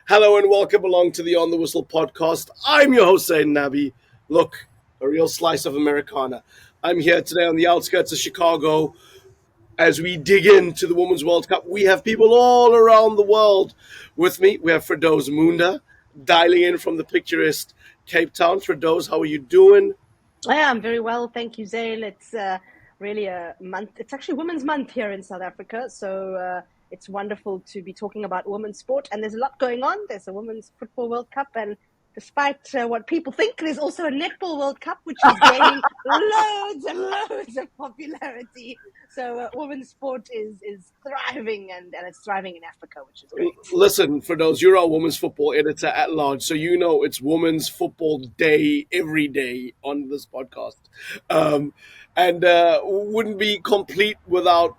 Hello and welcome along to the On the Whistle podcast. I'm your host, Zayn Nabbi. Look, a real slice of Americana. I'm here today on the outskirts of Chicago as we dig into the Women's World Cup. We have people all around the world with me. We have Firdose Moonda dialing in from the picturesque Cape Town. Firdose, how are you doing? I'm very well, thank you, Zayn. It's really a month. It's actually Women's Month here in South Africa, so it's wonderful to be talking about women's sport. And there's a lot going on. There's a Women's Football World Cup, and despite what people think, there's also a Netball World Cup, which is gaining loads and loads of popularity. So women's sport is thriving, and it's thriving in Africa, which is great. Listen, Firdose, you're our women's football editor at large, so you know it's Women's Football Day every day on this podcast. Um, and wouldn't be complete without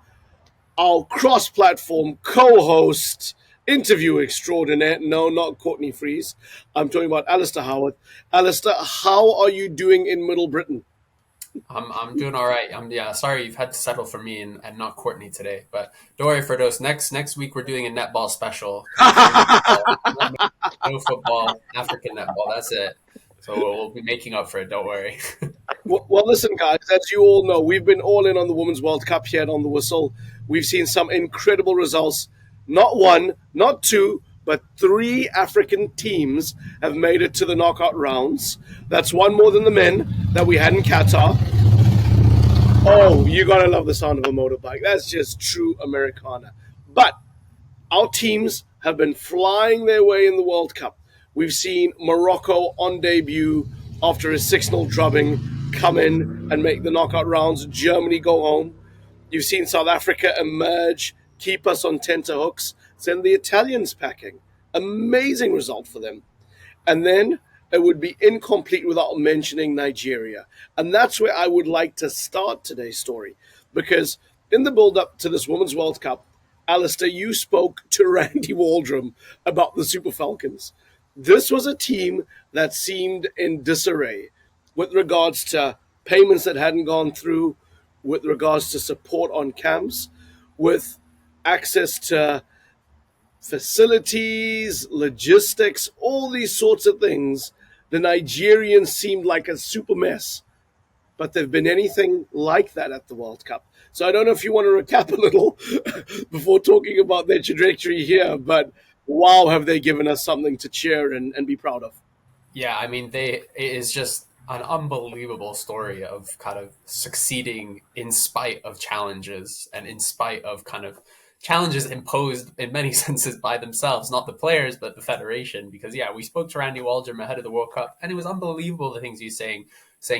our cross-platform co-host, interview extraordinaire. No, not Courtney Freeze. I'm talking about Alasdair Howorth. Alasdair, how are you doing in Middle Britain? I'm doing all right. Sorry you've had to settle for me and not Courtney today, but don't worry, Firdose. Next week we're doing a netball special. No football, African netball. That's it. So we'll be making up for it. Don't worry. Well, listen, guys, as you all know, we've been all in on the Women's World Cup here on the Whistle. We've seen some incredible results. Not one, not two, but three African teams have made it to the knockout rounds. That's one more than the men that we had in Qatar. Oh, you gotta love the sound of a motorbike. That's just true Americana. But our teams have been flying their way in the World Cup. We've seen Morocco on debut after a 6-0 drubbing come in and make the knockout rounds. Germany go home. You've seen South Africa emerge, keep us on tenterhooks, send the Italians packing. Amazing result for them. And then it would be incomplete without mentioning Nigeria. And that's where I would like to start today's story. Because in the build-up to this Women's World Cup, Alasdair, you spoke to Randy Waldrum about the Super Falcons. This was a team that seemed in disarray with regards to payments that hadn't gone through, with regards to support on camps, with access to facilities, logistics, all these sorts of things. The Nigerians seemed like a super mess, but they've been anything like that at the World Cup. So I don't know if you want to recap a little before talking about their trajectory here, but wow, have they given us something to cheer and be proud of. Yeah, I mean, it is just an unbelievable story of kind of succeeding in spite of challenges and in spite of kind of challenges imposed in many senses by themselves, not the players, but the federation. Because, yeah, we spoke to Randy Waldrum ahead of the World Cup, and it was unbelievable the things he's saying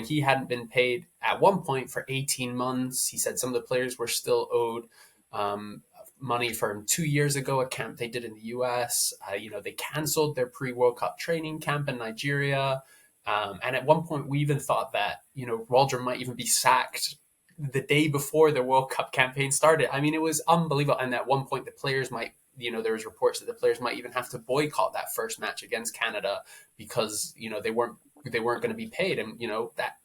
he hadn't been paid at one point for 18 months. He said some of the players were still owed money from 2 years ago, a camp they did in the US. They canceled their pre-World Cup training camp in Nigeria. And at one point, we even thought that, Waldrum might even be sacked the day before the World Cup campaign started. I mean, it was unbelievable. And at one point, the players might, there was reports that the players might even have to boycott that first match against Canada because, they weren't going to be paid. And,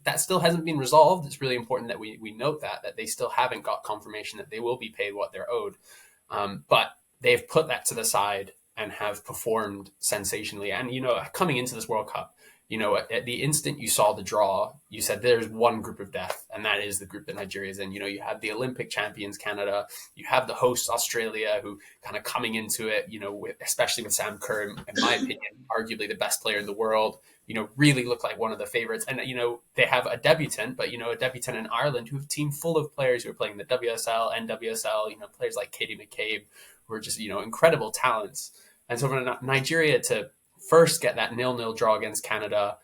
that still hasn't been resolved. It's really important that we note that they still haven't got confirmation that they will be paid what they're owed. But they've put that to the side and have performed sensationally. And, coming into this World Cup, at the instant you saw the draw, you said there's one group of death, and that is the group that Nigeria is in. You have the Olympic champions, Canada. You have the hosts, Australia, who kind of coming into it, especially with Sam Kerr, in my opinion, arguably the best player in the world, really look like one of the favorites. And, they have a debutant, but, a debutant in Ireland who have a team full of players who are playing the WSL, NWSL, players like Katie McCabe, who are just, incredible talents. And so for Nigeria to first get that 0-0 draw against Canada,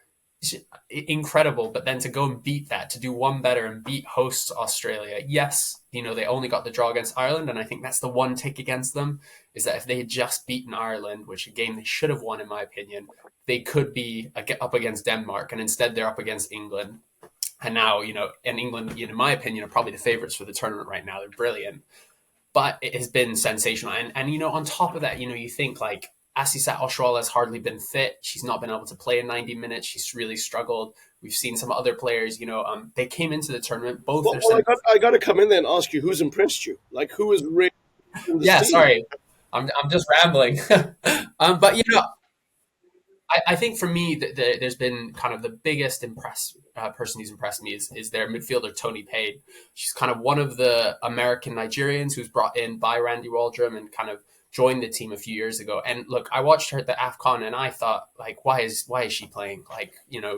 incredible. But then to go and beat that, to do one better and beat hosts Australia. Yes, they only got the draw against Ireland. And I think that's the one tick against them, is that if they had just beaten Ireland, which a game they should have won, in my opinion, they could be up against Denmark. And instead they're up against England. And now, and England, in my opinion, are probably the favorites for the tournament right now. They're brilliant. But it has been sensational. And on top of that, you think like, Asisat Oshoala has hardly been fit. She's not been able to play in 90 minutes. She's really struggled. We've seen some other players, they came into the tournament. Both. I got to come in there and ask you, who's impressed you? Like, who is really? Yeah, sorry. I'm just rambling. But I think for me, there's been kind of the biggest person who's impressed me is their midfielder Tony Payne. She's kind of one of the American Nigerians who's brought in by Randy Waldrum and kind of joined the team a few years ago. And look, I watched her at the AFCON and I thought, like, why is she playing? Like,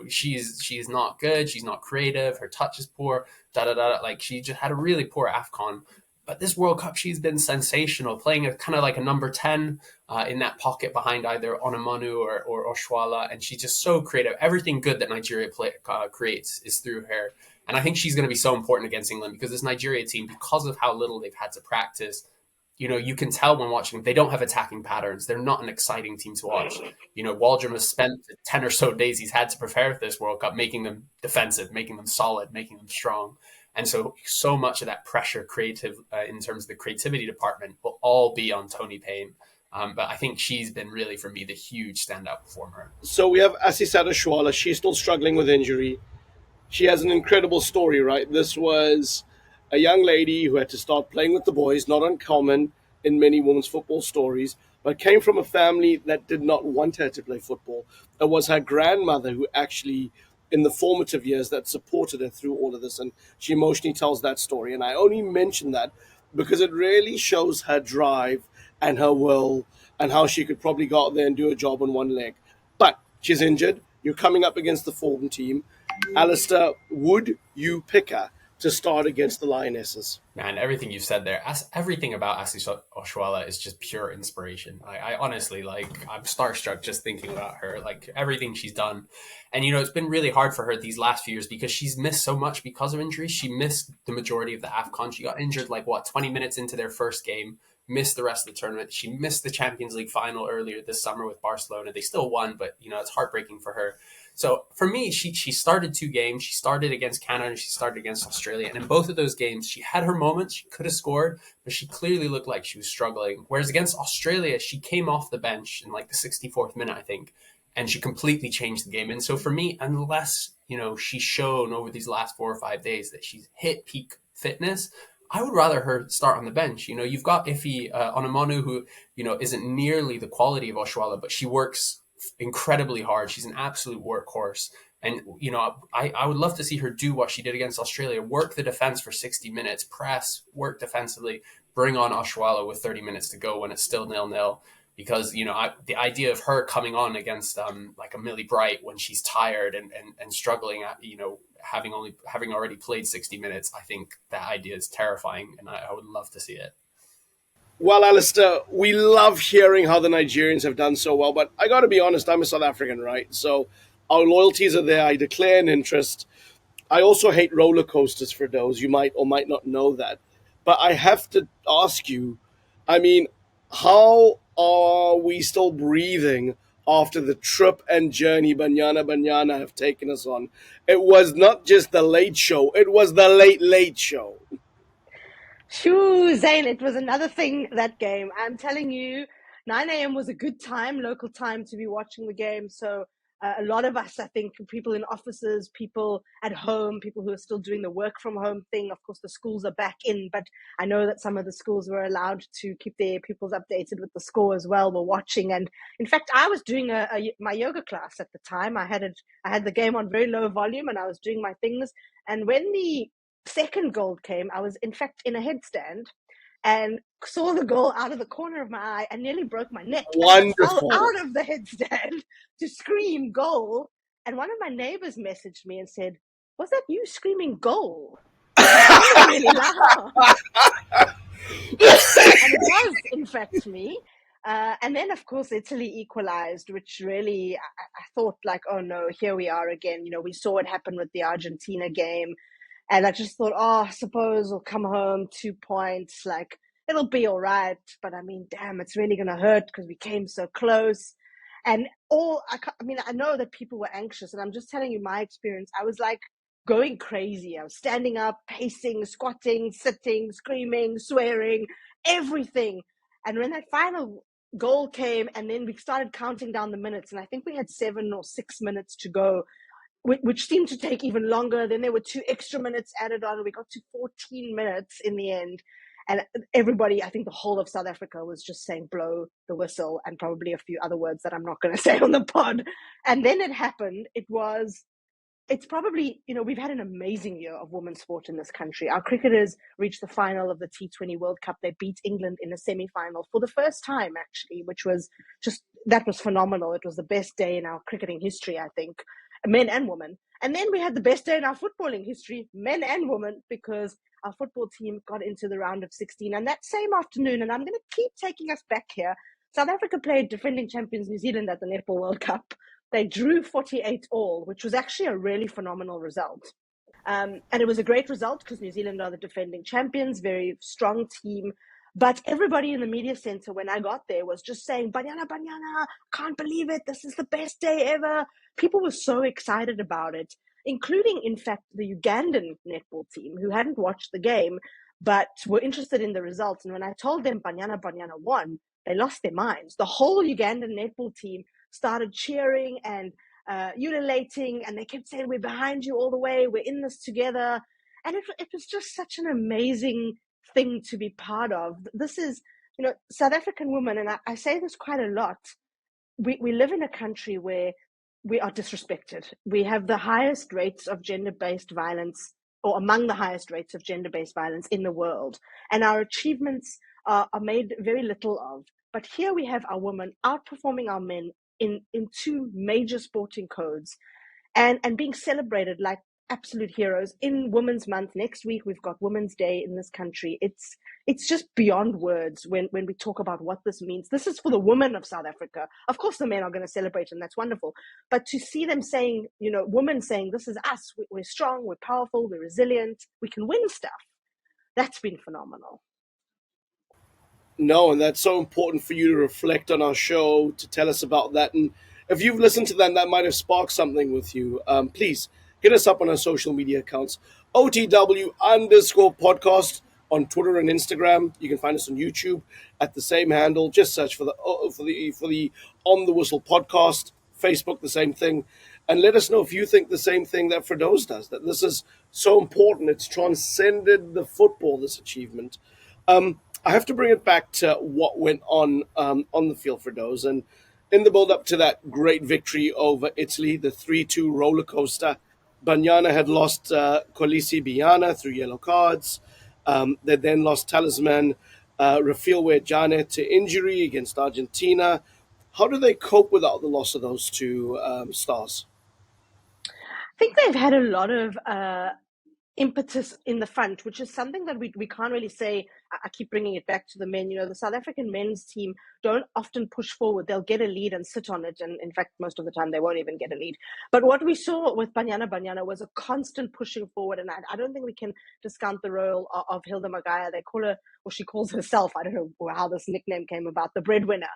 she's not good. She's not creative. Her touch is poor. Da da da. Like, she just had a really poor AFCON. But this World Cup, she's been sensational, playing a kind of like a number 10 in that pocket behind either Onamonu or Oshwala. And she's just so creative. Everything good that Nigeria creates is through her. And I think she's going to be so important against England because this Nigeria team, because of how little they've had to practice, you can tell when watching them, they don't have attacking patterns. They're not an exciting team to watch. Waldrum has spent the 10 or so days he's had to prepare for this World Cup, making them defensive, making them solid, making them strong. And so much of that pressure creative in terms of the creativity department will all be on Tony Payne. But I think she's been really, for me, the huge standout performer. So we have Asisata Shwala. She's still struggling with injury. She has an incredible story, right? This was a young lady who had to start playing with the boys, not uncommon in many women's football stories, but came from a family that did not want her to play football. It was her grandmother who actually, in the formative years, that supported her through all of this. And she emotionally tells that story. And I only mention that because it really shows her drive and her will and how she could probably go out there and do a job on one leg. But she's injured. You're coming up against the Fulham team. Alasdair, would you pick her to start against the Lionesses? Man, everything you said there, everything about Ashley Oshwala is just pure inspiration. I honestly, I'm starstruck just thinking about her, like everything she's done. And, it's been really hard for her these last few years because she's missed so much because of injuries. She missed the majority of the AFCON. She got injured 20 minutes into their first game, missed the rest of the tournament. She missed the Champions League final earlier this summer with Barcelona. They still won, but, it's heartbreaking for her. So for me, she started 2 games. She started against Canada and she started against Australia. And in both of those games, she had her moments. She could have scored, but she clearly looked like she was struggling. Whereas against Australia, she came off the bench in the 64th minute, I think, and she completely changed the game. And so for me, unless, she's shown over these last 4 or 5 days that she's hit peak fitness, I would rather her start on the bench. You've got Ife Onamonu, who, isn't nearly the quality of Oshwala, but she works incredibly hard. She's an absolute workhorse. And, I would love to see her do what she did against Australia, work the defense for 60 minutes, press, work defensively, bring on Oshwala with 30 minutes to go when it's still 0-0. Because, the idea of her coming on against a Millie Bright when she's tired and struggling at, having already played 60 minutes, I think that idea is terrifying and I would love to see it. Well, Alasdair, we love hearing how the Nigerians have done so well, but I got to be honest, I'm a South African, right? So our loyalties are there. I declare an interest. I also hate roller coasters, for those. You might or might not know that. But I have to ask you, I mean, how are we still breathing after the trip and journey Banyana have taken us on? It was not just the late show, it was the late show. Shoo, Zayn, it was another thing, that game. I'm telling you, 9 a.m. was a good time, local time, to be watching the game. So a lot of us, I think, people in offices, people at home, people who are still doing the work from home thing. Of course, the schools are back in, but I know that some of the schools were allowed to keep their pupils updated with the score as well. We're watching. And in fact, I was doing my yoga class at the time. I had the game on very low volume and I was doing my things. And when the second goal came, I was in fact in a headstand and saw the goal out of the corner of my eye and nearly broke my neck. Wonderful. I fell out of the headstand to scream goal. And one of my neighbors messaged me and said, "Was that you screaming goal?" Really loud. And it was, in fact, me. And then, of course, Italy equalized, which really, I thought oh no, here we are again. We saw it happen with the Argentina game. And I just thought, I suppose we'll come home 2 points. It'll be all right. But I mean, damn, it's really going to hurt because we came so close. And I know that people were anxious. And I'm just telling you my experience. I was going crazy. I was standing up, pacing, squatting, sitting, screaming, swearing, everything. And when that final goal came and then we started counting down the minutes, and I think we had 7 or 6 minutes to go, which seemed to take even longer. Then there were 2 extra minutes added on. We got to 14 minutes in the end. And everybody, I think the whole of South Africa was just saying, blow the whistle, and probably a few other words that I'm not going to say on the pod. And then it happened. It's probably, we've had an amazing year of women's sport in this country. Our cricketers reached the final of the T20 World Cup. They beat England in a semi-final for the first time, actually, which was that was phenomenal. It was the best day in our cricketing history, I think, men and women. And then we had the best day in our footballing history, men and women, because our football team got into the round of 16. And that same afternoon, and I'm going to keep taking us back here, South Africa played defending champions New Zealand at the Netball World Cup. They drew 48 all, which was actually a really phenomenal result. And it was a great result because New Zealand are the defending champions, very strong team. But everybody in the media center, when I got there, was just saying, Banyana, Banyana, can't believe it. This is the best day ever. People were so excited about it, including, in fact, the Ugandan netball team who hadn't watched the game, but were interested in the results. And when I told them Banyana, Banyana won, they lost their minds. The whole Ugandan netball team started cheering and ululating, and they kept saying, we're behind you all the way, we're in this together. And it was just such an amazing thing to be part of. This is, South African women, and I say this quite a lot, we live in a country where we are disrespected. We have the highest rates of gender-based violence, or among the highest rates of gender-based violence in the world. And our achievements are made very little of. But here we have our women outperforming our men in two major sporting codes and being celebrated like absolute heroes in Women's Month. Next week, we've got Women's Day in this country. It's just beyond words when we talk about what this means. This is for the women of South Africa. Of course, the men are going to celebrate, and that's wonderful. But to see them saying, women saying, this is us, we're strong, we're powerful, we're resilient, we can win stuff, that's been phenomenal. No, and that's so important for you to reflect on our show, to tell us about that. And if you've listened to that, that might have sparked something with you. Please hit us up on our social media accounts, OTW_podcast on Twitter and Instagram. You can find us on YouTube at the same handle. Just search for the On the Whistle podcast. Facebook, the same thing. And let us know if you think the same thing that Firdose does, that this is so important. It's transcended the football, this achievement. I have to bring it back to what went on the field for Firdose. And in the build-up to that great victory over Italy, the 3-2 roller coaster, Banyana had lost Kolisi Biana through yellow cards. They then lost talisman Rafilwe Jane to injury against Argentina. How do they cope without the loss of those two stars? I think they've had a lot of impetus in the front, which is something that we can't really say. I keep bringing it back to the men. The South African men's team don't often push forward. They'll get a lead and sit on it. And in fact, most of the time, they won't even get a lead. But what we saw with Banyana was a constant pushing forward. And I don't think we can discount the role of Hilda Magaya. They call her, or she calls herself, I don't know how this nickname came about, the breadwinner,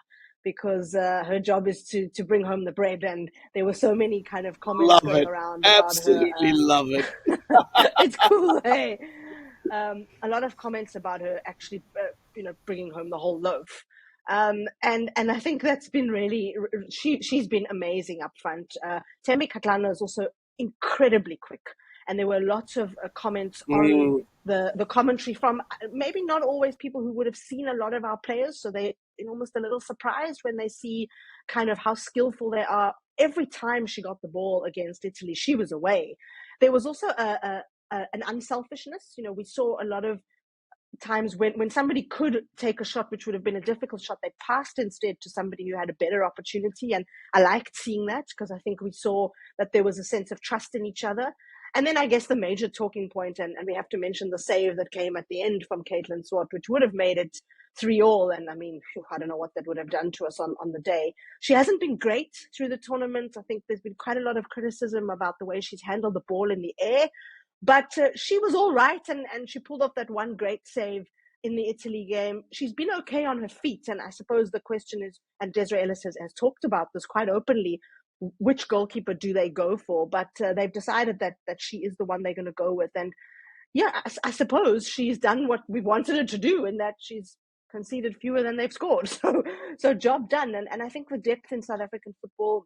because her job is to bring home the bread. And there were so many kind of comments going around about Absolutely her. love it. It's cool, hey? A lot of comments about her actually, bringing home the whole loaf. And I think that's been really, she's been amazing up front. Thembi Kgatlana is also incredibly quick. And there were lots of comments on the commentary from maybe not always people who would have seen a lot of our players. So they're almost a little surprised when they see kind of how skillful they are. Every time she got the ball against Italy, she was away. There was also an unselfishness. We saw a lot of times when somebody could take a shot, which would have been a difficult shot, they passed instead to somebody who had a better opportunity. And I liked seeing that because I think we saw that there was a sense of trust in each other. And then I guess the major talking point, and we have to mention the save that came at the end from Caitlin Swart, which would have made it 3-all. And I mean, I don't know what that would have done to us on the day. She hasn't been great through the tournament. I think there's been quite a lot of criticism about the way she's handled the ball in the air. But she was all right, and she pulled off that one great save in the Italy game. She's been okay on her feet, and I suppose the question is, and Desiree Ellis has talked about this quite openly, which goalkeeper do they go for? But they've decided that she is the one they're going to go with. And yeah, I suppose she's done what we wanted her to do, in that she's conceded fewer than they've scored. So job done. And I think the depth in South African football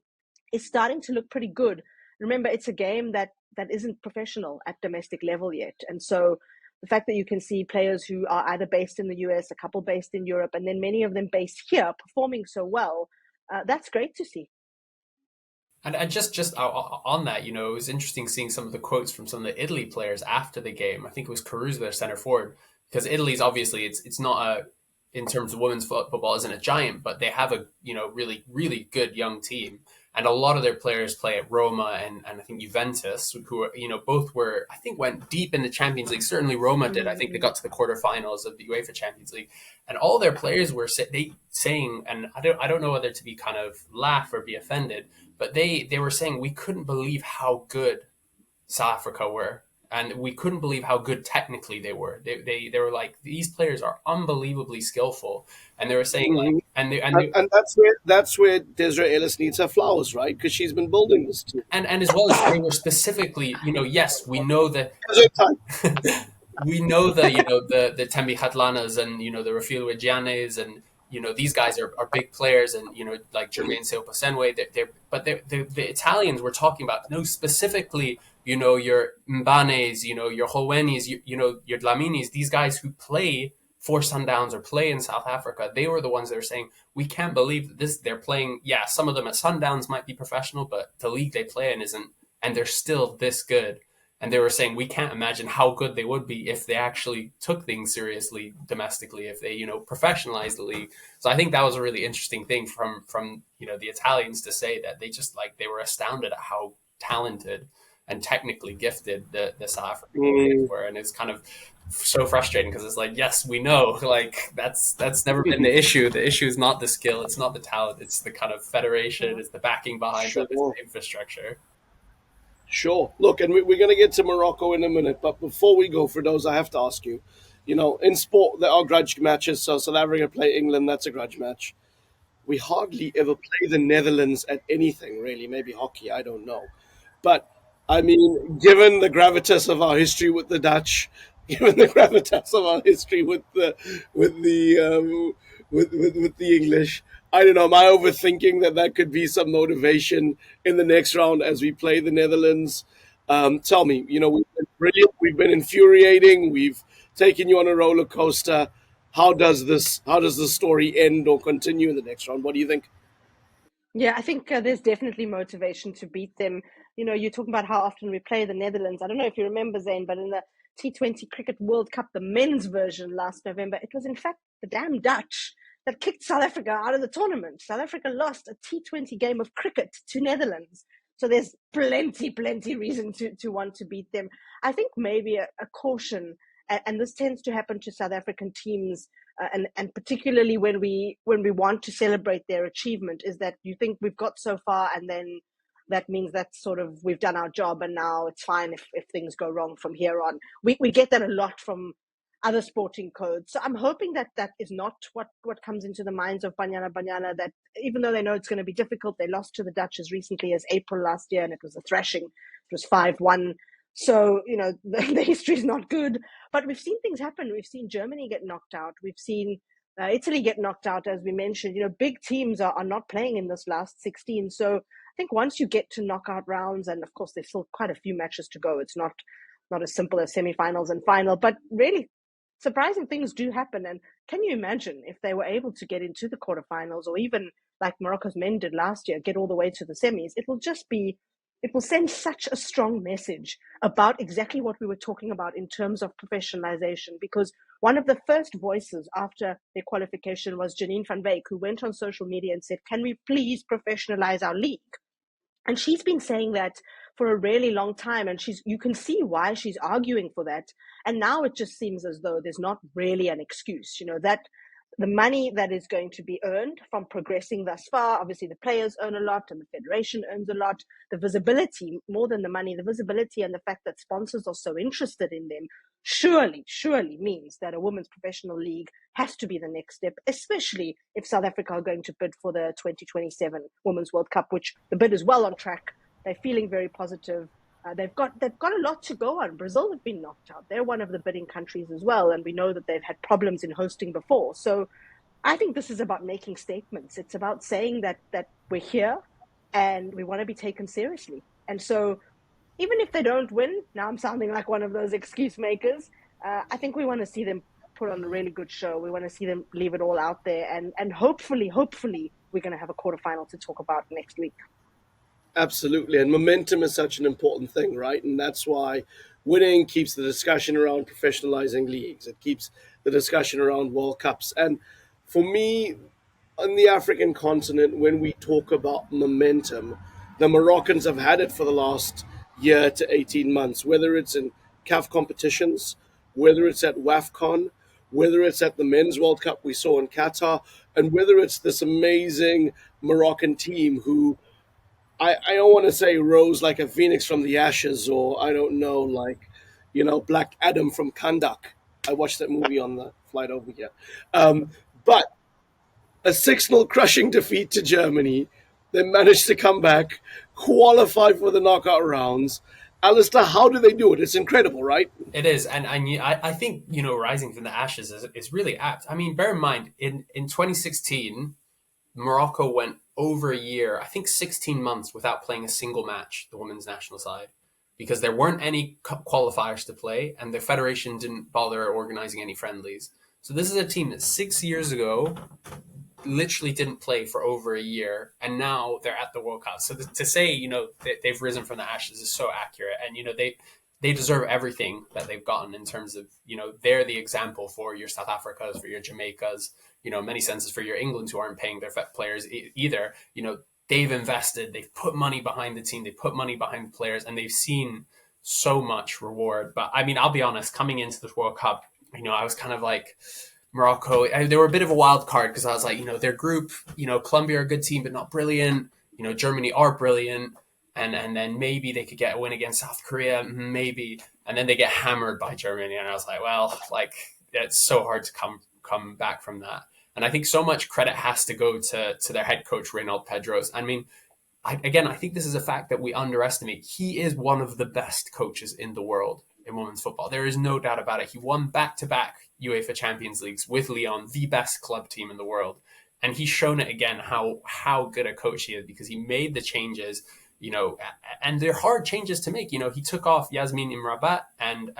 is starting to look pretty good. Remember, it's a game that isn't professional at domestic level yet. And so the fact that you can see players who are either based in the US, a couple based in Europe, and then many of them based here performing so well, that's great to see. And just on that, it was interesting seeing some of the quotes from some of the Italy players after the game. I think it was Caruso, their center forward, because Italy's obviously it's not a in terms of women's football isn't a giant, but they have a really really good young team, and a lot of their players play at Roma and I think Juventus, who are both were I think went deep in the Champions League. Certainly Roma did. I think they got to the quarterfinals of the UEFA Champions League, and all their players were saying, and I don't know whether to be kind of laugh or be offended, but they were saying we couldn't believe how good South Africa were, and we couldn't believe how good technically they were. They were like, these players are unbelievably skillful, and they were saying like, and that's where Desiree Ellis needs her flowers, right? Because she's been building this team. And as well as they were specifically, yes, we know that we know the Tembi Hatlanas and the Rafil Wijianes and these guys are big players, and like Jermaine Seopasenwe, the Italians we're talking about, specifically your Mbanes, your Holwenis, your Dlaminis, these guys who play for Sundowns or play in South Africa, they were the ones that are saying we can't believe that they're playing. Yeah, some of them at Sundowns might be professional, but the league they play in isn't, and they're still this good. And they were saying we can't imagine how good they would be if they actually took things seriously domestically, if they professionalized the league. So I think that was a really interesting thing from the Italians to say, that they just they were astounded at how talented and technically gifted the South African players were. And it's kind of so frustrating because it's like, yes, we know, that's never been the issue. The issue is not the skill, it's not the talent, it's the kind of federation, it's the backing behind them, it's the infrastructure. Sure. Look, and we're going to get to Morocco in a minute, but before we go, Firdose, I have to ask you, in sport, there are grudge matches. So South Africa play England, that's a grudge match. We hardly ever play the Netherlands at anything, really. Maybe hockey, I don't know. But, I mean, given the gravitas of our history with the Dutch, given the gravitas of our history with the English, I don't know. Am I overthinking that could be some motivation in the next round as we play the Netherlands? Tell me, we've been brilliant, we've been infuriating, we've taken you on a roller coaster. How does the story end or continue in the next round? What do you think? Yeah, I think there's definitely motivation to beat them. You're talking about how often we play the Netherlands. I don't know if you remember, Zayn, but in the T20 Cricket World Cup, the men's version last November, it was in fact the damn Dutch that kicked South Africa out of the tournament. South Africa lost a T20 game of cricket to Netherlands. So there's plenty reason to want to beat them. I think maybe a caution, and this tends to happen to South African teams, and particularly when we want to celebrate their achievement, is that you think we've got so far, and then that means that sort of we've done our job and now it's fine if things go wrong from here on. We get that a lot from other sporting codes. So I'm hoping that is not what comes into the minds of Banyana Banyana, that even though they know it's going to be difficult, they lost to the Dutch as recently as April last year, and it was a thrashing. It was 5-1. So, the history is not good. But we've seen things happen. We've seen Germany get knocked out. We've seen Italy get knocked out, as we mentioned. Big teams are not playing in this last 16. So I think once you get to knockout rounds, and of course there's still quite a few matches to go, it's not as simple as semifinals and final, but really surprising things do happen. And can you imagine if they were able to get into the quarterfinals, or even like Morocco's men did last year, get all the way to the semis? It will send such a strong message about exactly what we were talking about in terms of professionalization, because one of the first voices after their qualification was Janine van Wyk, who went on social media and said, can we please professionalize our league? And she's been saying that for a really long time, and you can see why she's arguing for that. And now it just seems as though there's not really an excuse, that the money that is going to be earned from progressing thus far, obviously the players earn a lot and the federation earns a lot. The visibility, more than the money, the visibility and the fact that sponsors are so interested in them surely means that a women's professional league has to be the next step, especially if South Africa are going to bid for the 2027 Women's World Cup, which the bid is well on track. They're feeling very positive. They've got a lot to go on. Brazil have been knocked out. They're one of the bidding countries as well, and we know that they've had problems in hosting before. So I think this is about making statements. It's about saying that we're here and we want to be taken seriously. And so even if they don't win, now I'm sounding like one of those excuse makers, I think we want to see them put on a really good show. We want to see them leave it all out there, and hopefully, we're going to have a quarterfinal to talk about next week. Absolutely. And momentum is such an important thing, right? And that's why winning keeps the discussion around professionalizing leagues. It keeps the discussion around World Cups. And for me, on the African continent, when we talk about momentum, the Moroccans have had it for the last year to 18 months, whether it's in CAF competitions, whether it's at WAFCON, whether it's at the Men's World Cup we saw in Qatar, and whether it's this amazing Moroccan team who I don't want to say rose like a phoenix from the ashes, or I don't know, like, Black Adam from Kandak. I watched that movie on the flight over here. But a 6-0 crushing defeat to Germany. They managed to come back, qualify for the knockout rounds. Alistair, how do they do it? It's incredible, right? It is, and I think rising from the ashes is really apt. I mean, bear in mind in 2016, Morocco went over a year, I think 16 months, without playing a single match, the women's national side, because there weren't any qualifiers to play, and the federation didn't bother organizing any friendlies. So this is a team that 6 years ago literally didn't play for over a year, and now they're at the World Cup. So to say they've risen from the ashes is so accurate, and they deserve everything that they've gotten in terms of they're the example for your South Africas, for your Jamaicas, in many senses for your England who aren't paying their players either. They've invested, they've put money behind the team, they put money behind the players, and they've seen so much reward. But I mean, I'll be honest, coming into this World Cup, I was kind of like, Morocco, they were a bit of a wild card because I was like, their group, Colombia are a good team, but not brilliant. Germany are brilliant. And then maybe they could get a win against South Korea, maybe. And then they get hammered by Germany. And I was like, well, like, it's so hard to come back from that. And I think so much credit has to go to their head coach, Reynald Pedros. I mean, I think this is a fact that we underestimate. He is one of the best coaches in the world in women's football. There is no doubt about it. He won back-to-back UEFA Champions Leagues with Lyon, the best club team in the world. And he's shown it again how good a coach he is, because he made the changes, and they're hard changes to make. He took off Yasmin Imrabat and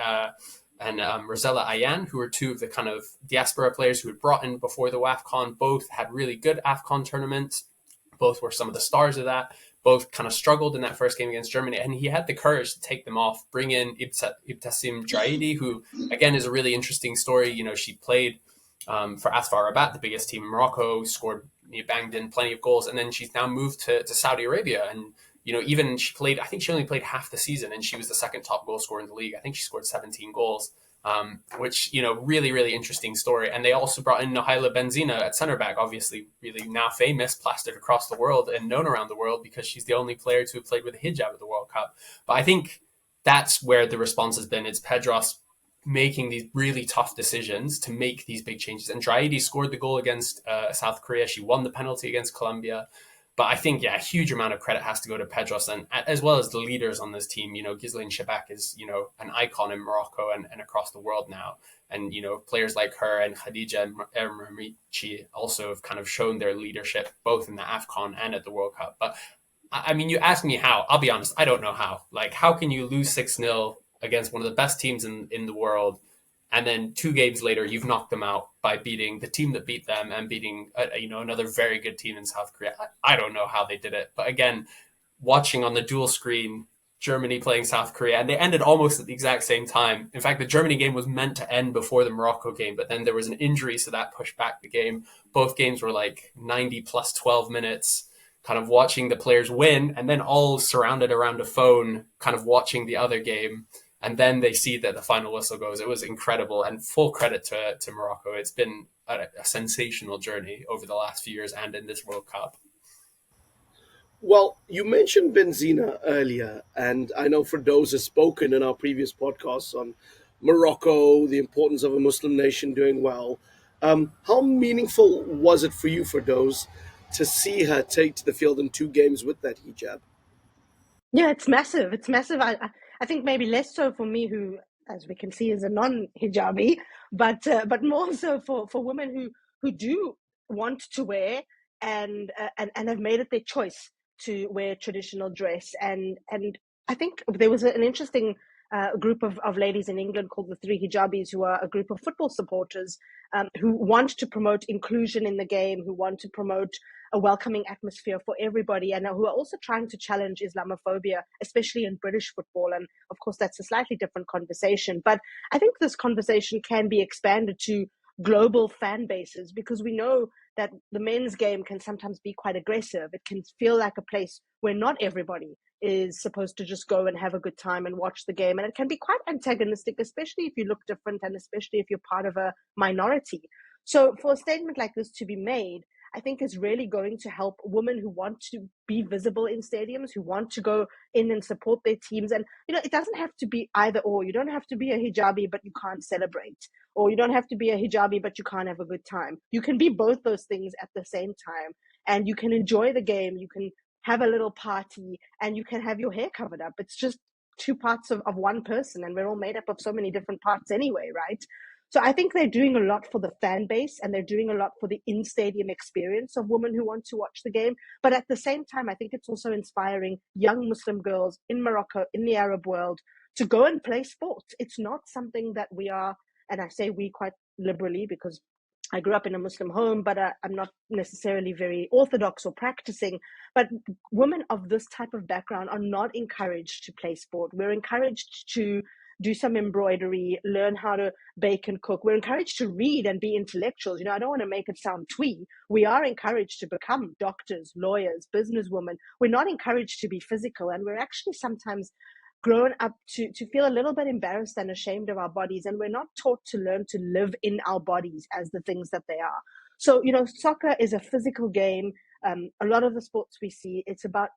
Rosella Ayan, who were two of the kind of diaspora players who had brought in before the WAFCON. Both had really good AFCON tournaments. Both were some of the stars of that. Both kind of struggled in that first game against Germany, and he had the courage to take them off, bring in Ibtassim Jaidi, who, again, is a really interesting story. She played for Asfar Rabat, the biggest team in Morocco, banged in plenty of goals, and then she's now moved to Saudi Arabia. And, even I think she only played half the season, and she was the second top goal scorer in the league. I think she scored 17 goals. Which, really, really interesting story. And they also brought in Nahaila Benzina at center back, obviously really now famous, plastered across the world and known around the world because she's the only player to have played with a hijab at the World Cup. But I think that's where the response has been. It's Pedros making these really tough decisions to make these big changes. And Draidi scored the goal against South Korea. She won the penalty against Colombia. But I think, a huge amount of credit has to go to Pedros, and as well as the leaders on this team. Ghislaine Chebbak is, an icon in Morocco and across the world now. And, players like her and Khadija Mermichi also have kind of shown their leadership, both in the AFCON and at the World Cup. But, I mean, you ask me how. I'll be honest, I don't know how. Like, how can you lose 6-0 against one of the best teams in the world, and then 2 games later, you've knocked them out by beating the team that beat them and beating, another very good team in South Korea. I don't know how they did it. But again, watching on the dual screen, Germany playing South Korea, and they ended almost at the exact same time. In fact, the Germany game was meant to end before the Morocco game, but then there was an injury, so that pushed back the game. Both games were like 90 plus 12 minutes, kind of watching the players win, and then all surrounded around a phone, kind of watching the other game. And then they see that the final whistle goes. It was incredible, and full credit to Morocco. It's been a sensational journey over the last few years and in this World Cup. Well, you mentioned Benzina earlier, and I know Firdose has spoken in our previous podcasts on Morocco, the importance of a Muslim nation doing well. How meaningful was it for you, Firdose, to see her take to the field in 2 games with that hijab? Yeah, it's massive. It's massive. I think maybe less so for me, who, as we can see, is a non-hijabi, but more so for women who do want to wear and have made it their choice to wear traditional dress. And I think there was an interesting a group of ladies in England called the Three Hijabis, who are a group of football supporters who want to promote inclusion in the game, who want to promote a welcoming atmosphere for everybody, and who are also trying to challenge Islamophobia, especially in British football. And of course, that's a slightly different conversation. But I think this conversation can be expanded to global fan bases, because we know that the men's game can sometimes be quite aggressive. It can feel like a place where not everybody is supposed to just go and have a good time and watch the game. And it can be quite antagonistic, especially if you look different and especially if you're part of a minority. So for a statement like this to be made, I think is really going to help women who want to be visible in stadiums, who want to go in and support their teams. And, it doesn't have to be either or. You don't have to be a hijabi, but you can't celebrate. Or you don't have to be a hijabi, but you can't have a good time. You can be both those things at the same time. And you can enjoy the game. You can have a little party and you can have your hair covered up. It's just two parts of one person. And we're all made up of so many different parts anyway, right? So I think they're doing a lot for the fan base, and they're doing a lot for the in-stadium experience of women who want to watch the game. But at the same time, I think it's also inspiring young Muslim girls in Morocco, in the Arab world, to go and play sport. It's not something that we are, and I say we quite liberally because I grew up in a Muslim home, but I'm not necessarily very orthodox or practicing. But women of this type of background are not encouraged to play sport. We're encouraged to do some embroidery, learn how to bake and cook. We're encouraged to read and be intellectuals. I don't want to make it sound twee. We are encouraged to become doctors, lawyers, businesswomen. We're not encouraged to be physical. And we're actually sometimes grown up to feel a little bit embarrassed and ashamed of our bodies. And we're not taught to learn to live in our bodies as the things that they are. So, soccer is a physical game. A lot of the sports we see, it's about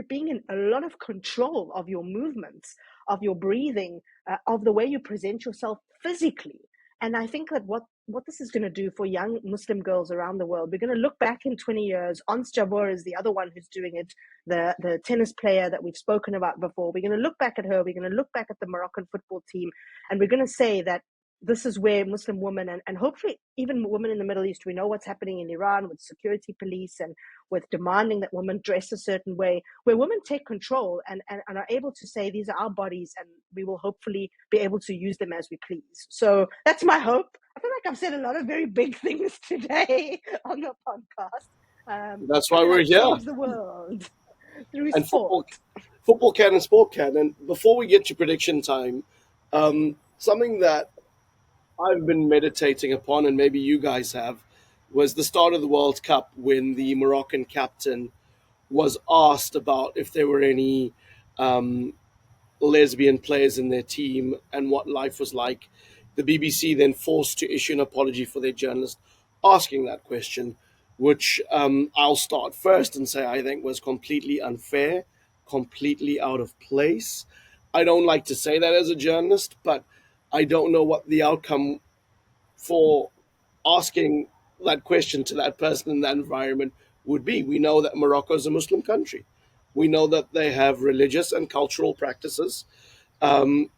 being in a lot of control of your movements, of your breathing, of the way you present yourself physically. And I think that what this is going to do for young Muslim girls around the world, we're going to look back in 20 years. Ons Jabeur is the other one who's doing it, the tennis player that we've spoken about before. We're going to look back at her. We're going to look back at the Moroccan football team. And we're going to say that this is where Muslim women and hopefully even women in the Middle East, we know what's happening in Iran with security police and with demanding that women dress a certain way, where women take control and are able to say, these are our bodies and we will hopefully be able to use them as we please. So that's my hope. I feel like I've said a lot of very big things today on the podcast. That's why we're here. Change the world through And sport. Football can and sport can. And before we get to prediction time, something that I've been meditating upon, and maybe you guys have, was the start of the World Cup when the Moroccan captain was asked about if there were any lesbian players in their team and what life was like. The BBC then forced to issue an apology for their journalist asking that question, which I'll start first and say I think was completely unfair, completely out of place. I don't like to say that as a journalist, but I don't know what the outcome for asking that question to that person in that environment would be. We know that Morocco is a Muslim country. We know that they have religious and cultural practices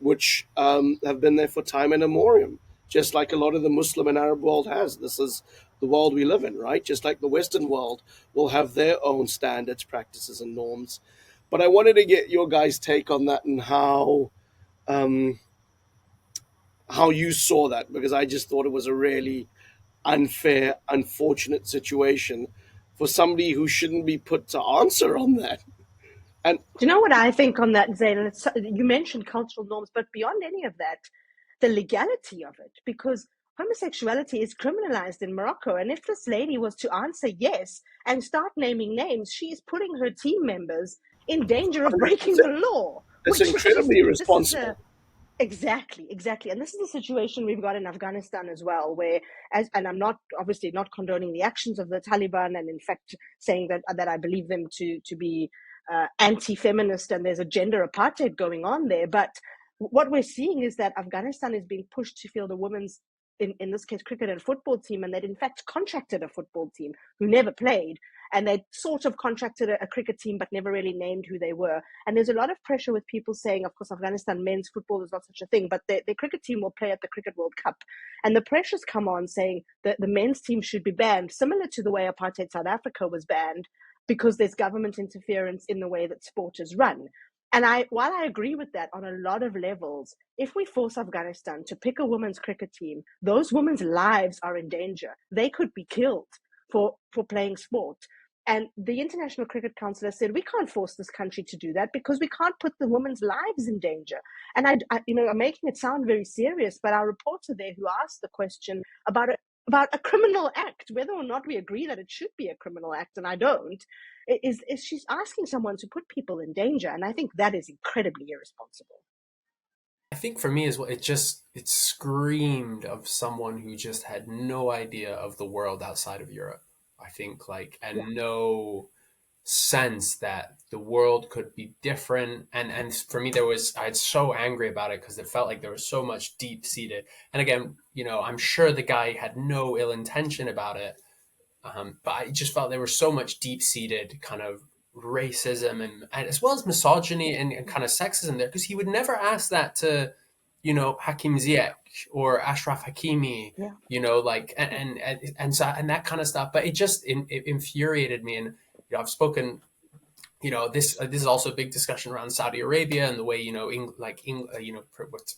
which have been there for time immemorial, just like a lot of the Muslim and Arab world has. This is the world we live in, right? Just like the Western world will have their own standards, practices, and norms. But I wanted to get your guys' take on that and how you saw that, because I just thought it was a really unfair, unfortunate situation for somebody who shouldn't be put to answer on that. And Do you know what I think on that, Zayn? You mentioned cultural norms, but beyond any of that, the legality of it, because homosexuality is criminalized in Morocco. And if this lady was to answer yes and start naming names, she is putting her team members in danger of breaking the law. it's incredibly irresponsible. Exactly. And this is the situation we've got in Afghanistan as well, where, and I'm not obviously not condoning the actions of the Taliban, and in fact saying that I believe them to be anti-feminist and there's a gender apartheid going on there. But what we're seeing is that Afghanistan is being pushed to field a women's, in this case, cricket and football team, and they'd in fact contracted a football team who never played. And they sort of contracted a cricket team, but never really named who they were. And there's a lot of pressure with people saying, of course, Afghanistan men's football is not such a thing, but their cricket team will play at the Cricket World Cup. And the pressures come on saying that the men's team should be banned, similar to the way apartheid South Africa was banned, because there's government interference in the way that sport is run. And while I agree with that on a lot of levels, if we force Afghanistan to pick a women's cricket team, those women's lives are in danger. They could be killed for playing sport. And the International Cricket Council has said, we can't force this country to do that because we can't put the women's lives in danger. And I'm making it sound very serious, but our reporter there who asked the question about a criminal act, whether or not we agree that it should be a criminal act, and I don't, is she's asking someone to put people in danger. And I think that is incredibly irresponsible. I think for me as well, it screamed of someone who just had no idea of the world outside of Europe. I think no sense that the world could be different. And for me, I was so angry about it because it felt like there was so much deep seated. And again, I'm sure the guy had no ill intention about it. But I just felt there was so much deep seated kind of racism and as well as misogyny and kind of sexism there, because he would never ask that to, Hakim Ziyech or Ashraf Hakimi, and that kind of stuff. But it infuriated me. And, I've spoken, this is also a big discussion around Saudi Arabia and the way,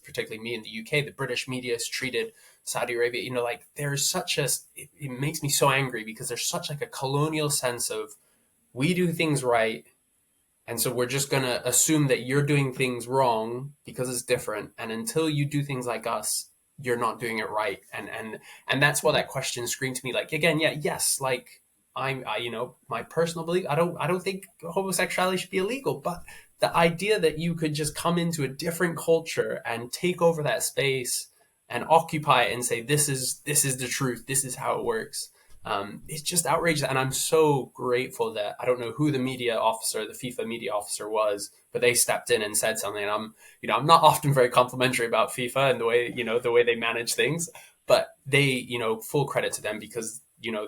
particularly me in the UK, the British media has treated Saudi Arabia, there's it makes me so angry because there's such like a colonial sense of we do things right. And so we're just going to assume that you're doing things wrong because it's different. And until you do things like us, you're not doing it right. And that's why that question screamed to me yes, my personal belief, I don't think homosexuality should be illegal, but the idea that you could just come into a different culture and take over that space and occupy it and say, this is the truth, this is how it works. It's just outrageous. And I'm so grateful that I don't know who the FIFA media officer was, but they stepped in and said something. And I'm not often very complimentary about FIFA and the way they manage things, but they, full credit to them because,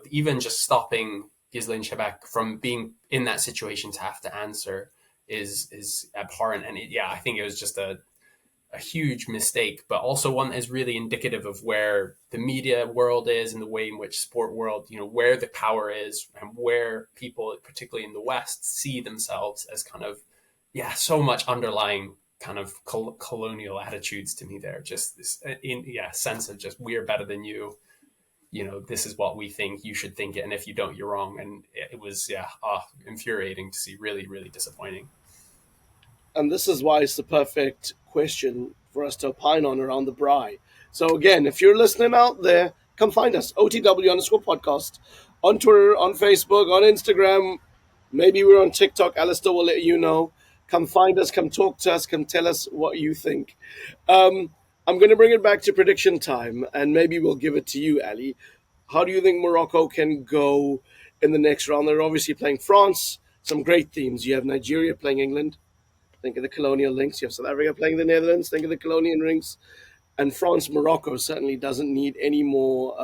even just stopping Ghislaine Chebbak from being in that situation to have to answer is abhorrent. And I think it was just a huge mistake, but also one that is really indicative of where the media world is and the way in which sport world, where the power is and where people, particularly in the West, see themselves as kind of, so much underlying kind of colonial attitudes to me there. Just this sense of just, we're better than you. This is what we think, you should think it. And if you don't, you're wrong. And it was, infuriating to see, really, really disappointing. And this is why it's the perfect question for us to opine on around the braai. So again, if you're listening out there, come find us, OTW_podcast, on Twitter, on Facebook, on Instagram. Maybe we're on TikTok. Alasdair will let you know. Come find us, come talk to us, come tell us what you think. I'm going to bring it back to prediction time, and maybe we'll give it to you, Ali. How do you think Morocco can go in the next round? They're obviously playing France, some great teams. You have Nigeria playing England. Think of the colonial links. You have South Africa playing the Netherlands. Think of the colonial links. And France, Morocco certainly doesn't need any more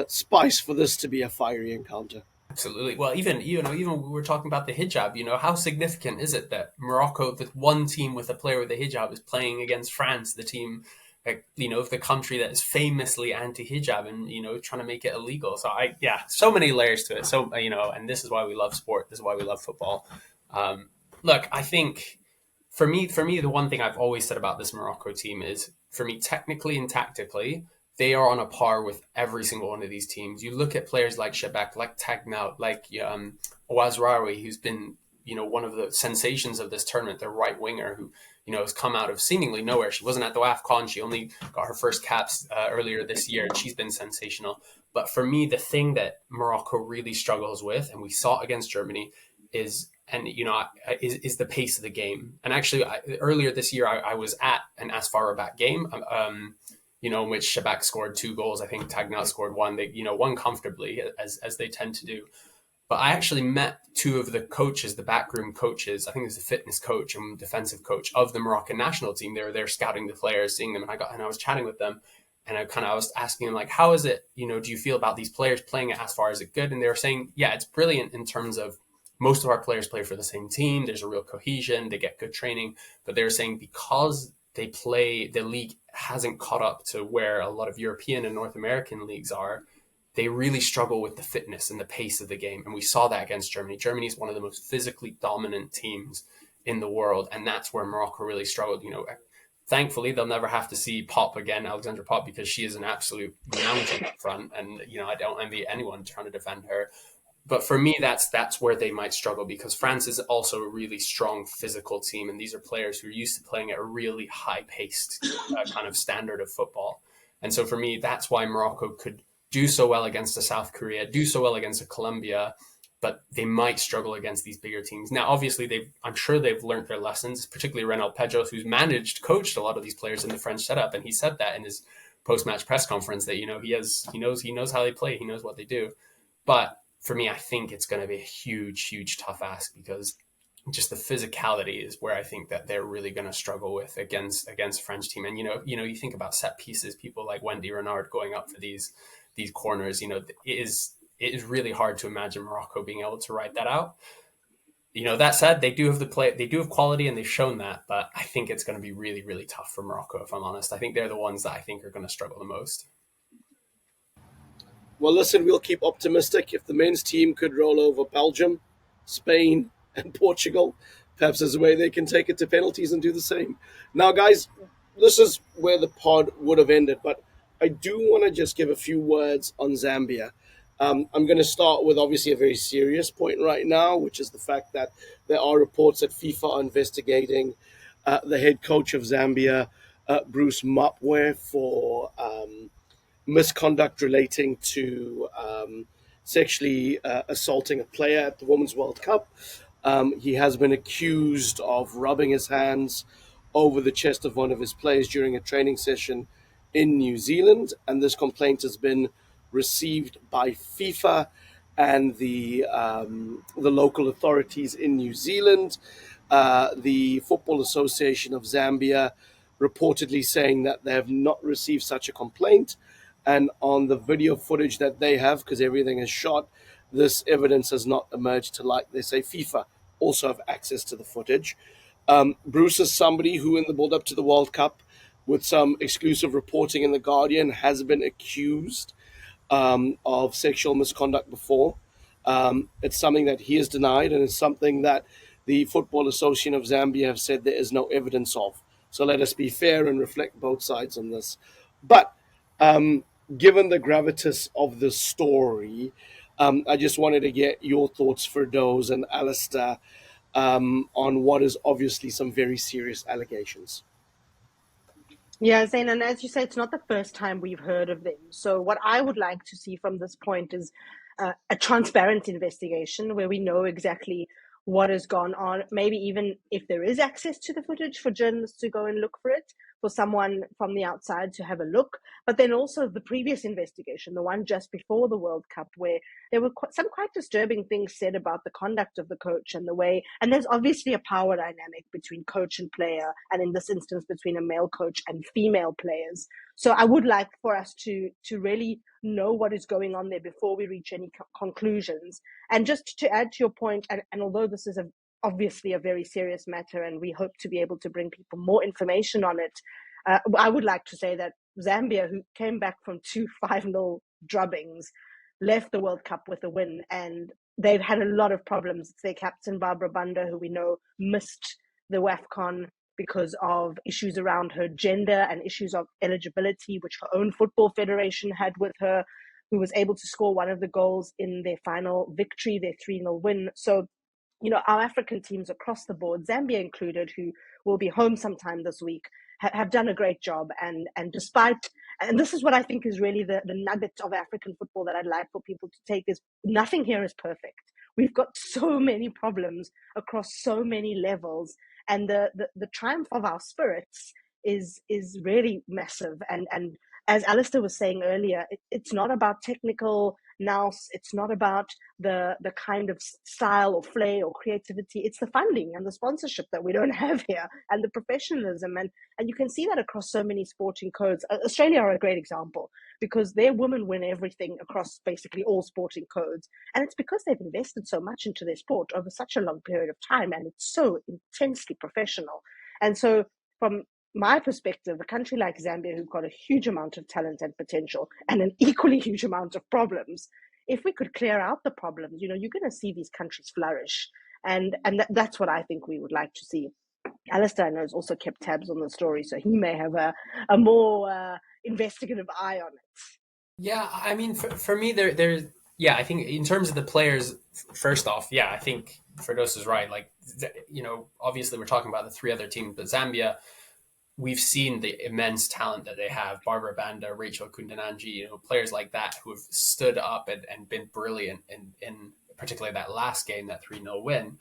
spice for this to be a fiery encounter. Absolutely. Well, even we were talking about the hijab, how significant is it that Morocco, the one team with a player with a hijab, is playing against France, the team, of the country that is famously anti-hijab and, trying to make it illegal. So so many layers to it. So, and this is why we love sport. This is why we love football. Look, I think for me, the one thing I've always said about this Morocco team is, for me, technically and tactically, they are on a par with every single one of these teams. You look at players like Chebbak, like Tagnout, like Ouazraoui, who's been, one of the sensations of this tournament, the right winger who, has come out of seemingly nowhere. She wasn't at the WAFCON. She only got her first caps earlier this year, and she's been sensational. But for me, the thing that Morocco really struggles with, and we saw it against Germany, is the pace of the game. And actually, earlier this year, I was at an Asfar Rabat game, in which Chebbak scored 2 goals. I think Tagnout scored 1. They, won comfortably, as they tend to do. But I actually met 2 of the coaches, the backroom coaches. I think it was the fitness coach and defensive coach of the Moroccan national team. They were there scouting the players, seeing them, and I was chatting with them. And I was asking them, how is it, do you feel about these players playing at Asfar? Is it good? And they were saying, it's brilliant in terms of, most of our players play for the same team. There's a real cohesion. They get good training. But they're saying because they play, the league hasn't caught up to where a lot of European and North American leagues are, they really struggle with the fitness and the pace of the game. And we saw that against Germany. Germany is one of the most physically dominant teams in the world, and that's where Morocco really struggled. Thankfully they'll never have to see Pop again, Alexandra Pop, because she is an absolute mountain up front, and I don't envy anyone trying to defend her. But for me, that's where they might struggle, because France is also a really strong physical team, and these are players who are used to playing at a really high-paced kind of standard of football. And so for me, that's why Morocco could do so well against a South Korea, do so well against a Colombia, but they might struggle against these bigger teams. Now, obviously, I'm sure they've learned their lessons, particularly Renald Pedros, who's coached a lot of these players in the French setup, and he said that in his post-match press conference that he knows how they play, he knows what they do. But for me, I think it's going to be a huge tough ask, because just the physicality is where I think that they're really going to struggle with against French team. And you think about set pieces, people like Wendy Renard going up for these corners. It is really hard to imagine Morocco being able to write that out. That said, they do have quality, and they've shown that. But I think it's going to be really tough for Morocco, if I'm honest. I think they're the ones that I think are going to struggle the most. Well, listen, we'll keep optimistic. If the men's team could roll over Belgium, Spain, and Portugal, perhaps there's a way they can take it to penalties and do the same. Now, guys, this is where the pod would have ended, but I do want to just give a few words on Zambia. I'm going to start with obviously a very serious point right now, which is the fact that there are reports that FIFA are investigating the head coach of Zambia, Bruce Mapwe, for misconduct relating to sexually assaulting a player at the Women's World Cup. He has been accused of rubbing his hands over the chest of one of his players during a training session in New Zealand, and this complaint has been received by FIFA and the local authorities in New Zealand. The Football Association of Zambia reportedly saying that they have not received such a complaint, and on the video footage that they have, because everything is shot, this evidence has not emerged to light. They say FIFA also have access to the footage. Bruce is somebody who, in the build-up to the World Cup, with some exclusive reporting in The Guardian, has been accused of sexual misconduct before. It's something that he has denied, and it's something that the Football Association of Zambia have said there is no evidence of. So let us be fair and reflect both sides on this. But given the gravitas of the story, I just wanted to get your thoughts, Firdose and Alasdair, on what is obviously some very serious allegations. Yeah, Zayn, and as you say, it's not the first time we've heard of them. So what I would like to see from this point is a transparent investigation where we know exactly what has gone on, maybe even if there is access to the footage for journalists to go and look for it, for someone from the outside to have a look, but then also the previous investigation, the one just before the World Cup, where there were some quite disturbing things said about the conduct of the coach and the way, and there's obviously a power dynamic between coach and player, and in this instance between a male coach and female players. So I would like for us to really know what is going on there before we reach any conclusions. And just to add to your point, and although this is obviously a very serious matter, and we hope to be able to bring people more information on it, I would like to say that Zambia, who came back from 2 5-0 drubbings, left the World Cup with a win, and they've had a lot of problems. It's their captain, Barbara Banda, who we know missed the WAFCON because of issues around her gender and issues of eligibility, which her own football federation had with her, who was able to score one of the goals in their final victory, their 3-0 win. So, our African teams across the board, Zambia included, who will be home sometime this week, have done a great job. And despite, and this is what I think is really the nugget of African football that I'd like for people to take, is nothing here is perfect. We've got so many problems across so many levels. And the triumph of our spirits is really massive. And as Alasdair was saying earlier, it's not about technical nous, it's not about the kind of style or flair or creativity. It's the funding and the sponsorship that we don't have here, and the professionalism. And you can see that across so many sporting codes. Australia are a great example, because their women win everything across basically all sporting codes. And it's because they've invested so much into their sport over such a long period of time, and it's so intensely professional. And so from my perspective, a country like Zambia, who've got a huge amount of talent and potential and an equally huge amount of problems, if we could clear out the problems, you're going to see these countries flourish. That's what I think we would like to see. Alasdair knows also kept tabs on the story, so he may have a more investigative eye on it. Yeah, I mean, for me, there's yeah, I think in terms of the players, first off, yeah, I think Firdose is right. Like, obviously we're talking about the three other teams, but Zambia, we've seen the immense talent that they have. Barbara Banda, Rachel Kundananji, players like that who have stood up and been brilliant in particularly that last game, that 3-0 win.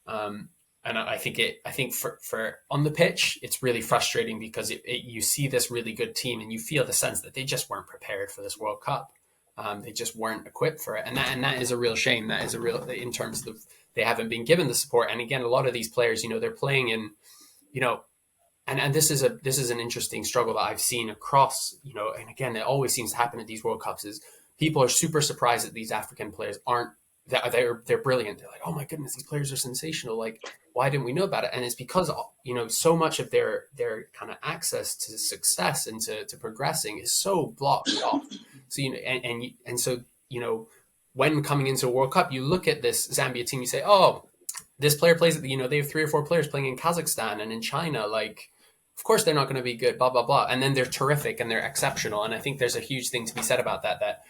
Um, and I think for on the pitch, it's really frustrating because you see this really good team and you feel the sense that they just weren't prepared for this World Cup. They just weren't equipped for it, and that is a real shame. That is a real, in terms of they haven't been given the support. And again, a lot of these players, they're playing in, and this is an interesting struggle that I've seen across, and again, it always seems to happen at these World Cups is people are super surprised that these African players aren't, that they're brilliant. They're like, oh my goodness, these players are sensational. Like, why didn't we know about it? And it's because, so much of their kind of access to success and to progressing is so blocked off. So, so, when coming into a World Cup, you look at this Zambia team, you say, oh, this player plays, they have 3 or 4 players playing in Kazakhstan and in China. Like, of course they're not going to be good, blah, blah, blah. And then they're terrific and they're exceptional. And I think there's a huge thing to be said about that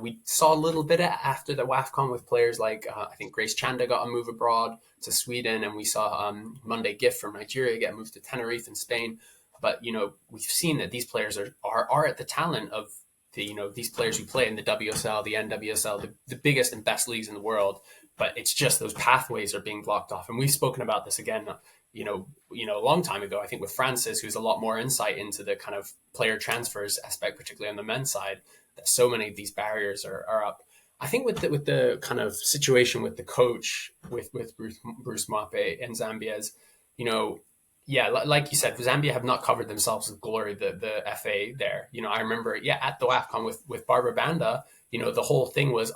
we saw a little bit after the WAFCON with players like, I think Grace Chanda got a move abroad to Sweden, and we saw Monday Gift from Nigeria get moved to Tenerife in Spain. But, we've seen that these players are at the talent of these players who play in the WSL, the NWSL, the biggest and best leagues in the world. But it's just those pathways are being blocked off. And we've spoken about this again, a long time ago, I think with Francis, who's a lot more insight into the kind of player transfers aspect, particularly on the men's side, that so many of these barriers are up. I think with the kind of situation with the coach, with Bruce Mape and Zambia's, like you said, Zambia have not covered themselves with glory, the FA there. I remember, at the WAFCON with Barbara Banda, the whole thing was,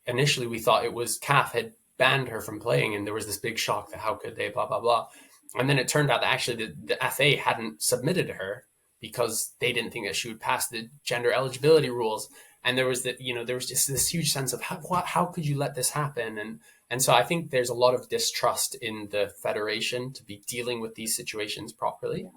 initially we thought it was CAF had banned her from playing, and there was this big shock that how could they, blah, blah, blah. And then it turned out that actually the FA hadn't submitted her because they didn't think that she would pass the gender eligibility rules. And there was there was just this huge sense of how could you let this happen? And so I think there's a lot of distrust in the federation to be dealing with these situations properly. Yeah.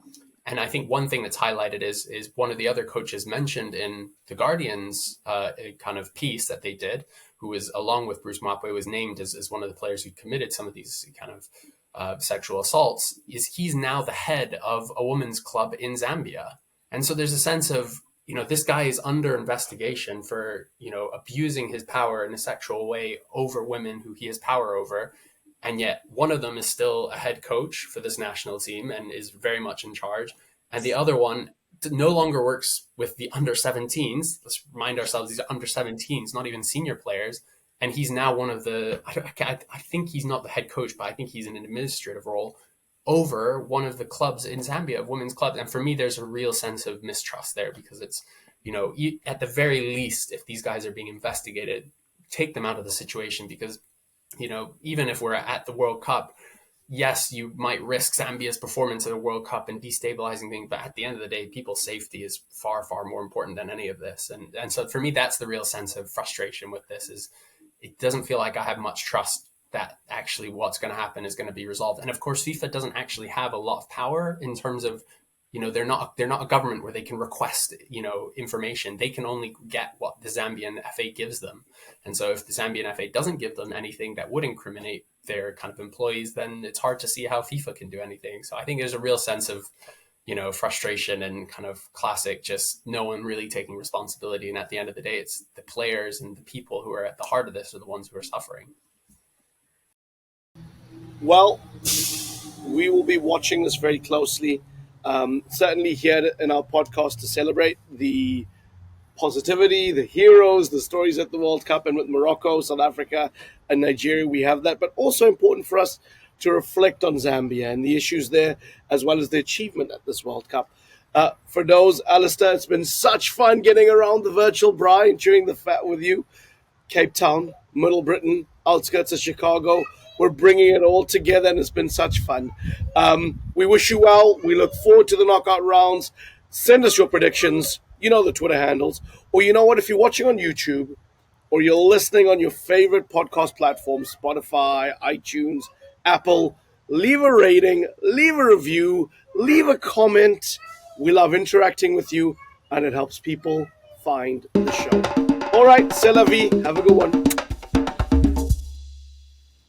And I think one thing that's highlighted is one of the other coaches mentioned in the Guardian's kind of piece that they did, who was, along with Bruce Mapwe, was named as one of the players who committed some of these kind of sexual assaults, is he's now the head of a women's club in Zambia. And so there's a sense of, this guy is under investigation for, abusing his power in a sexual way over women who he has power over. And yet one of them is still a head coach for this national team and is very much in charge. And the other one no longer works with the under 17s. Let's remind ourselves, these are under 17s, not even senior players. And he's now one of the, I think he's not the head coach, but I think he's in an administrative role over one of the clubs in Zambia, of women's clubs. And for me, there's a real sense of mistrust there, because it's, at the very least, if these guys are being investigated, take them out of the situation, because, even if we're at the World Cup, yes, you might risk Zambia's performance at a World Cup and destabilizing things, but at the end of the day, people's safety is far, far more important than any of this. And so for me, that's the real sense of frustration with this, is it doesn't feel like I have much trust that actually what's going to happen is going to be resolved. And of course, FIFA doesn't actually have a lot of power in terms of, they're not a government where they can request, information. They can only get what the Zambian FA gives them. And so if the Zambian FA doesn't give them anything that would incriminate their kind of employees, then it's hard to see how FIFA can do anything. So I think there's a real sense of, frustration and kind of classic, just no one really taking responsibility. And at the end of the day, it's the players and the people who are at the heart of this are the ones who are suffering. Well, we will be watching this very closely. Certainly here in our podcast to celebrate the positivity, the heroes, the stories at the World Cup, and with Morocco, South Africa, and Nigeria, we have that. But also important for us to reflect on Zambia and the issues there, as well as the achievement at this World Cup. For those, Alasdair, it's been such fun getting around the virtual braai and chewing the fat with you. Cape Town, Middle Britain, outskirts of Chicago. We're bringing it all together, and it's been such fun. We wish you well. We look forward to the knockout rounds. Send us your predictions. The Twitter handles. Or you know what? If you're watching on YouTube, or you're listening on your favorite podcast platform, Spotify, iTunes, Apple, leave a rating, leave a review, leave a comment. We love interacting with you, and it helps people find the show. All right, c'est la vie. Have a good one.